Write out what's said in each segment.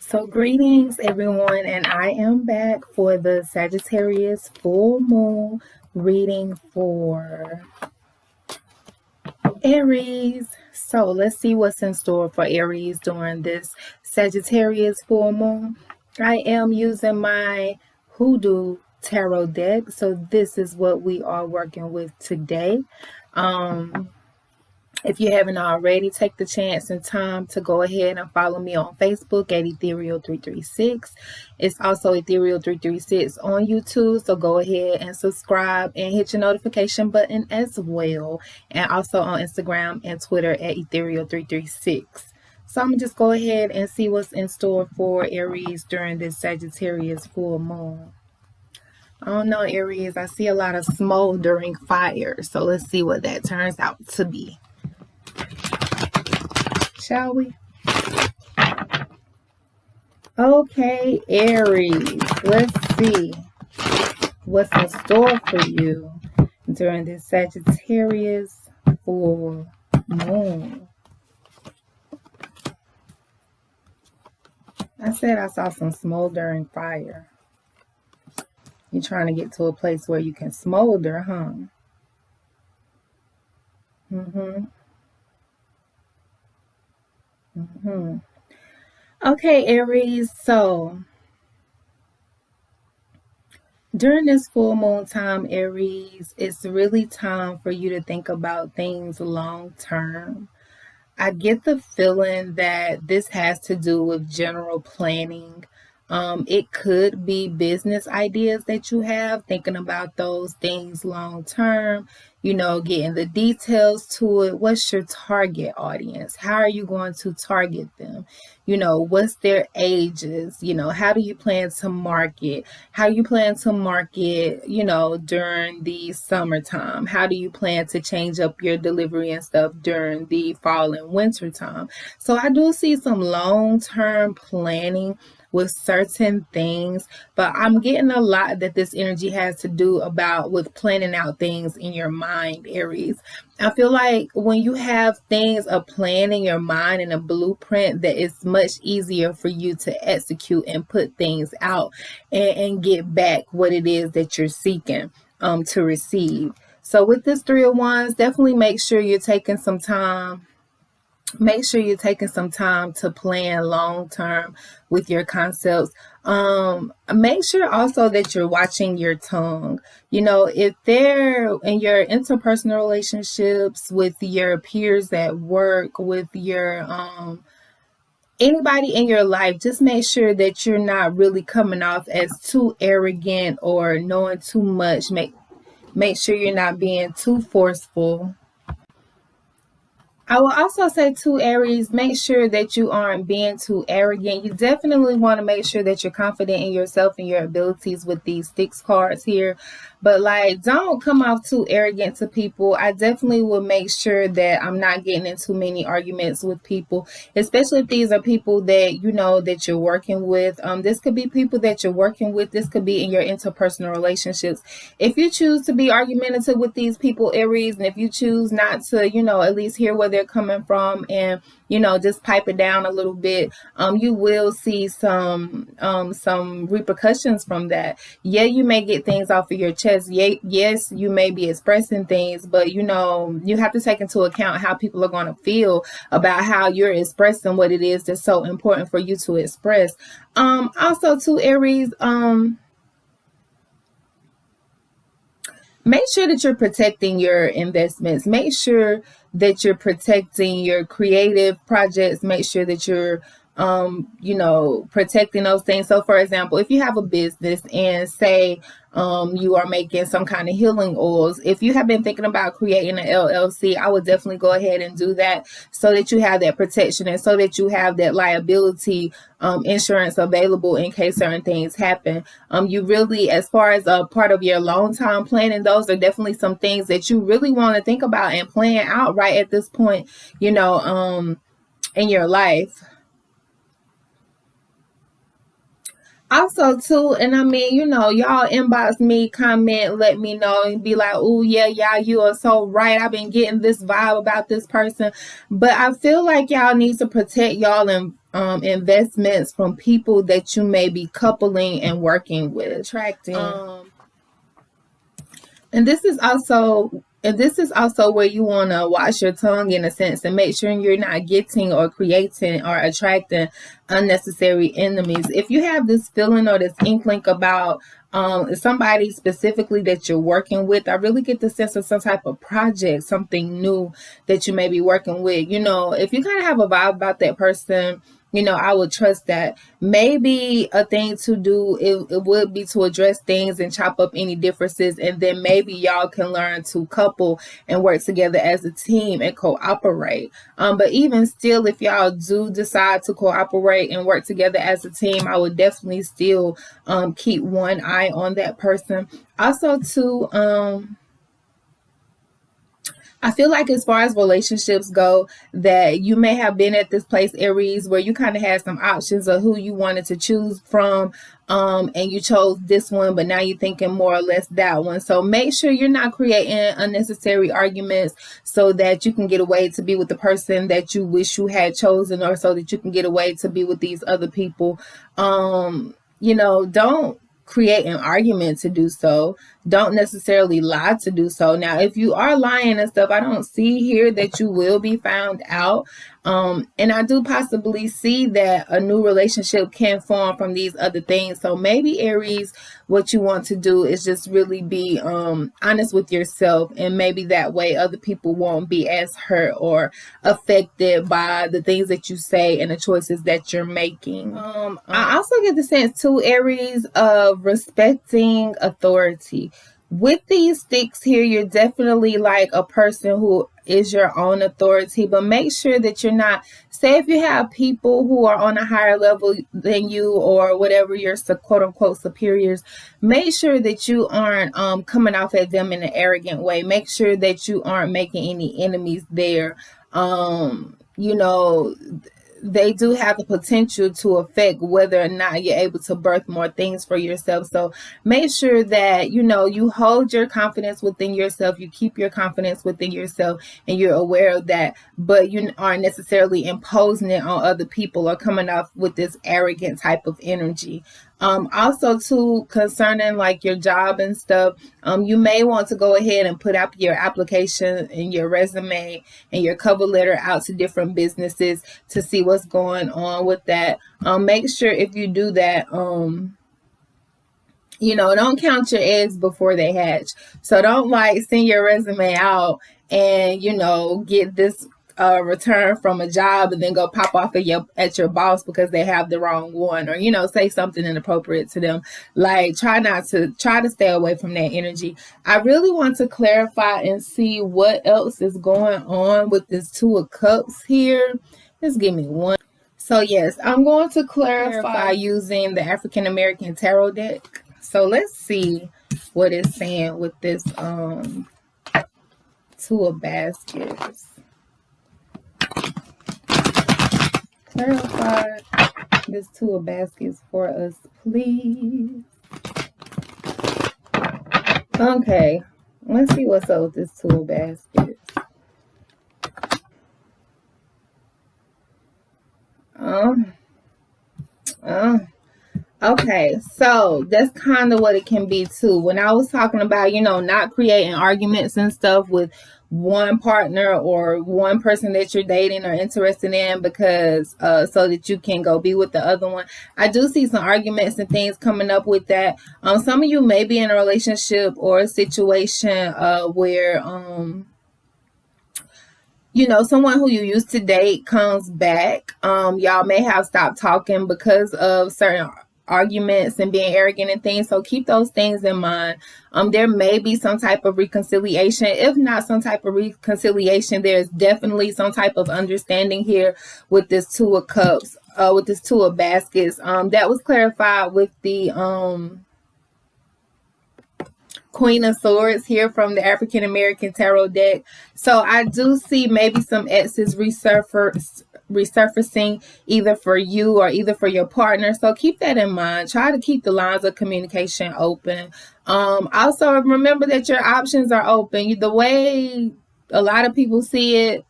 So greetings everyone, and I am back for the Sagittarius full moon reading for Aries. So let's see what's in store for Aries during this Sagittarius full moon. I am using my Hoodoo tarot deck, so this is what we are working with today. If you haven't already, take the chance and time to go ahead and follow me on Facebook at EtherReal336. It's also EtherReal336 on YouTube, so go ahead and subscribe and hit your notification button as well. And also on Instagram and Twitter at EtherReal336. So I'm going to just go ahead and see what's in store for Aries during this Sagittarius full moon. I don't know, Aries. I see a lot of smoldering fire, so let's see what that turns out to be. Shall we? Okay, Aries, let's see what's in store for you during this Sagittarius full moon. I said I saw some smoldering fire. You're trying to get to a place where you can smolder, huh? Okay, Aries, so during this full moon time, Aries, it's really time for you to think about things long term. I get the feeling that this has to do with general planning. It could be business ideas that you have, thinking about those things long term, getting the details to it. What's your target audience? How are you going to target them? What's their ages? How do you plan to market? How you plan to market, during the summertime? How do you plan to change up your delivery and stuff during the fall and winter time? So I do see some long-term planning with certain things, but I'm getting a lot that this energy has to do with planning out things in your mind, Aries. I feel like when you have a plan in your mind and a blueprint, that it's much easier for you to execute and put things out and get back what it is that you're seeking to receive. So with this Three of Wands, definitely make sure you're taking some time. Make sure you're taking some time to plan long term with your concepts. Make sure also that you're watching your tongue. If they're in your interpersonal relationships, with your peers at work, with your anybody in your life, just make sure that you're not really coming off as too arrogant or knowing too much. Make sure you're not being too forceful. I will also say too, Aries, make sure that you aren't being too arrogant. You definitely want to make sure that you're confident in yourself and your abilities with these six cards here. But don't come off too arrogant to people. I definitely will make sure that I'm not getting into many arguments with people, especially if these are people that that you're working with. This could be people that you're working with. This could be in your interpersonal relationships. If you choose to be argumentative with these people, Aries, and if you choose not to, at least hear where they're coming from and just pipe it down a little bit, you will see some repercussions from that. Yeah, you may get things off of your chest. Yes, you may be expressing things, but you have to take into account how people are going to feel about how you're expressing what it is that's so important for you to express. Also too, Aries, make sure that you're protecting your investments. Make sure that you're protecting your creative projects. Make sure that you're protecting those things. So for example, if you have a business and say you are making some kind of healing oils, if you have been thinking about creating an LLC, I would definitely go ahead and do that, so that you have that protection and so that you have that liability insurance available in case certain things happen. You really, as far as a part of your long time planning, those are definitely some things that you really want to think about and plan out right at this point, in your life. Also too, and I mean, you know, y'all inbox me, comment, let me know, and be like, oh yeah, you are so right. I've been getting this vibe about this person. But I feel like y'all need to protect y'all investments from people that you may be coupling and working with, attracting. And this is also where you want to watch your tongue in a sense and make sure you're not getting or creating or attracting unnecessary enemies. If you have this feeling or this inkling about somebody specifically that you're working with, I really get the sense of some type of project, something new that you may be working with. You know, if you kind of have a vibe about that person, you know, I would trust that. Maybe a thing to do, it would be to address things and chop up any differences, and then maybe y'all can learn to couple and work together as a team and cooperate. But even still, if y'all do decide to cooperate and work together as a team, I would definitely still keep one eye on that person. Also, too, I feel like as far as relationships go, that you may have been at this place, Aries, where you kind of had some options of who you wanted to choose from, and you chose this one, but now you're thinking more or less that one. So make sure you're not creating unnecessary arguments so that you can get away to be with the person that you wish you had chosen, or so that you can get away to be with these other people. You know, don't create an argument to do so. Don't necessarily lie to do so. Now, if you are lying and stuff, I don't see here that you will be found out. And I do possibly see that a new relationship can form from these other things. So maybe, Aries, what you want to do is just really be honest with yourself, and maybe that way other people won't be as hurt or affected by the things that you say and the choices that you're making. I also get the sense too, Aries, of respecting authority. With these sticks here, you're definitely like a person who is your own authority, but make sure that you're not, say if you have people who are on a higher level than you or whatever, your quote unquote superiors, make sure that you aren't coming off at them in an arrogant way. Make sure that you aren't making any enemies there. You know, they do have the potential to affect whether or not you're able to birth more things for yourself. So make sure that, you know, you hold your confidence within yourself, you keep your confidence within yourself, and you're aware of that, but you aren't necessarily imposing it on other people or coming off with this arrogant type of energy. Also too, concerning like your job and stuff, you may want to go ahead and put out your application and your resume and your cover letter out to different businesses to see what's going on with that. Make sure if you do that, you know, don't count your eggs before they hatch. So don't like send your resume out and, you know, get this return from a job and then go pop off at your boss because they have the wrong one, or, you know, say something inappropriate to them. Like, try to stay away from that energy. I really want to clarify and see what else is going on with this Two of Cups here. Just give me one. So yes, I'm going to clarify using the African American Tarot deck. So let's see what it's saying with this Two of Baskets. Clarify this Two of Baskets for us, please. Okay, let's see what's up with this Two of Baskets. Okay, so that's kind of what it can be too. When I was talking about, you know, not creating arguments and stuff with one partner or one person that you're dating or interested in, because so that you can go be with the other one, I do see some arguments and things coming up with that. Some of you may be in a relationship or a situation where you know, someone who you used to date comes back. Y'all may have stopped talking because of certain arguments and being arrogant and things. So keep those things in mind. There may be some type of reconciliation. If not some type of reconciliation, there's definitely some type of understanding here with this Two of Cups, with this Two of Baskets. That was clarified with the Queen of Swords here from the African American Tarot deck. So I do see maybe some exes resurfacing either for you or either for your partner. So keep that in mind. Try to keep the lines of communication open. Also remember that your options are open. The way a lot of people see it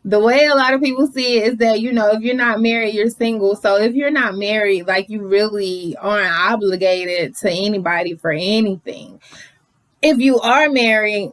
is that, you know, if you're not married, you're single. So if you're not married, like, you really aren't obligated to anybody for anything. If you are married,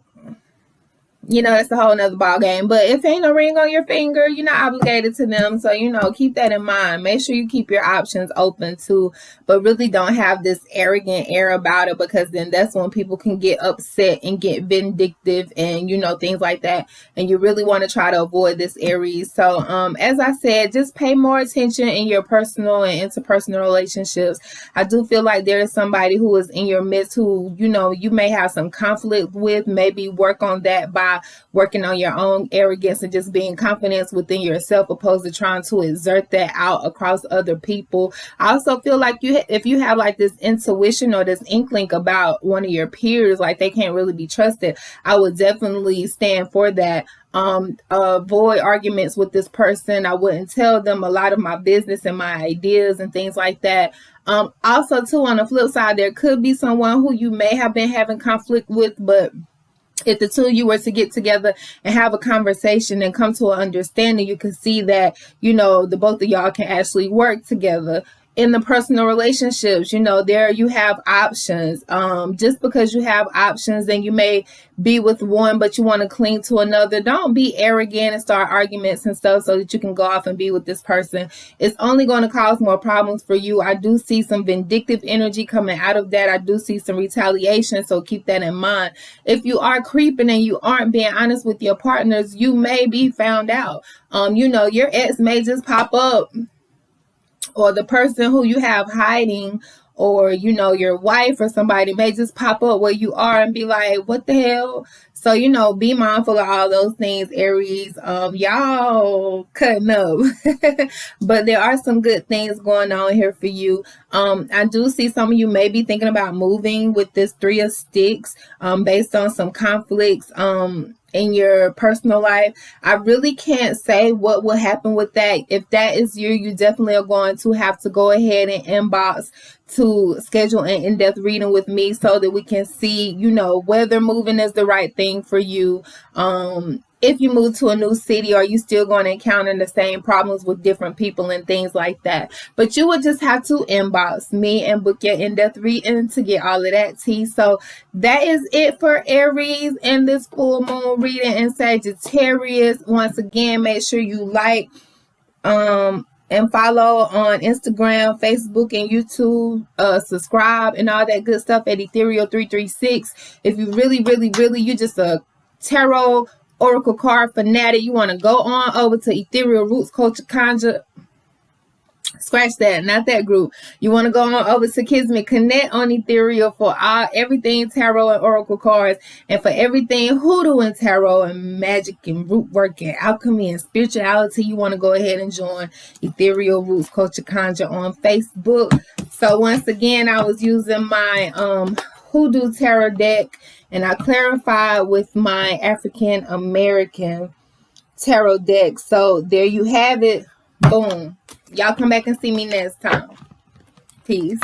you know, that's a whole nother ball game. But if ain't no ring on your finger, you're not obligated to them. So, you know, keep that in mind. Make sure you keep your options open too, but really don't have this arrogant air about it, because then that's when people can get upset and get vindictive and, you know, things like that. And you really want to try to avoid this, Aries. So, as I said, just pay more attention in your personal and interpersonal relationships. I do feel like there is somebody who is in your midst who, you know, you may have some conflict with. Maybe work on that by working on your own arrogance and just being confident within yourself, opposed to trying to exert that out across other people. I also feel like if you have like this intuition or this inkling about one of your peers, like they can't really be trusted, I would definitely stand for that. Avoid arguments with this person. I wouldn't tell them a lot of my business and my ideas and things like that. Also too, on the flip side, there could be someone who you may have been having conflict with, but if the two of you were to get together and have a conversation and come to an understanding, you can see that, you know, the both of y'all can actually work together. In the personal relationships, you know, there you have options. Just because you have options and you may be with one, but you want to cling to another, don't be arrogant and start arguments and stuff so that you can go off and be with this person. It's only going to cause more problems for you. I do see some vindictive energy coming out of that. I do see some retaliation. So keep that in mind. If you are creeping and you aren't being honest with your partners, you may be found out. You know, your ex may just pop up, or the person who you have hiding, or, you know, your wife or somebody may just pop up where you are and be like, what the hell? So, you know, be mindful of all those things, Aries. Y'all cutting up. But there are some good things going on here for you. I do see some of you may be thinking about moving with this 3 of Sticks, based on some conflicts in your personal life. I really can't say what will happen with that. If that is you, you definitely are going to have to go ahead and inbox to schedule an in-depth reading with me so that we can see, you know, whether moving is the right thing for you. If you move to a new city, are you still going to encounter the same problems with different people and things like that? But you would just have to inbox me and book your in-depth reading to get all of that tea. So that is it for Aries and this full moon reading in Sagittarius. Once again, make sure you like and follow on Instagram, Facebook, and YouTube. Subscribe and all that good stuff at EtherReal 336. If you really, you just a tarot oracle card fanatic, you want to go on over to EtherReal Roots Culture Conjure. Scratch that, not that group. You want to go on over to Kismet Connect on EtherReal for everything tarot and oracle cards, and for everything hoodoo and tarot and magic and root work and alchemy and spirituality. You want to go ahead and join EtherReal Roots Culture Conjure on Facebook. So once again, I was using my hoodoo tarot deck, and I clarified with my African American tarot deck. So there you have it. Boom. Y'all come back and see me next time. Peace.